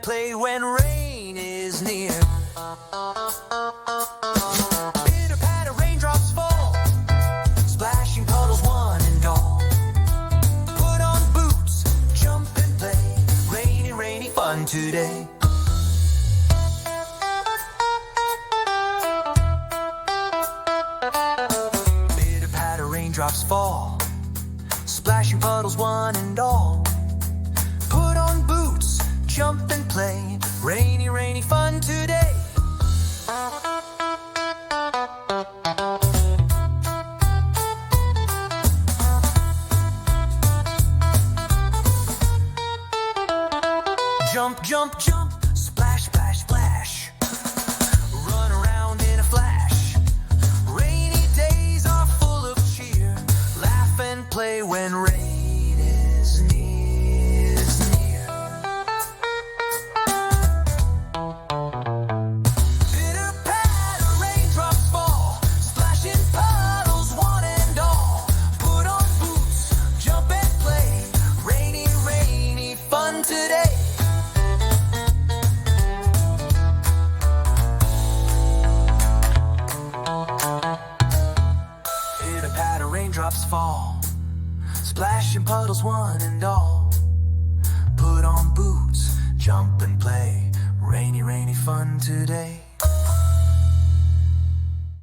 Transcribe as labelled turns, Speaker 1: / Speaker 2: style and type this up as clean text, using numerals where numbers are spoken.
Speaker 1: play when rain is near. Pitter patter raindrops fall, splashing puddles one and all. Put on boots, jump and play, rainy, rainy fun today. Pitter patter raindrops fall, splashing puddles one and all. Put on boots, jump and play, rainy, rainy fun today. Jump, jump, jump, splash, splash, splash. Run around in a flash. Rainy days are full of cheer. Laugh and play when rain is near. Pitter patter raindrops fall, splashing puddles one and all. Put on boots, jump and play, rainy, rainy fun today. Pitter patter raindrops fall, splashing puddles one and all. Put on boots, jump and play, rainy, rainy fun today.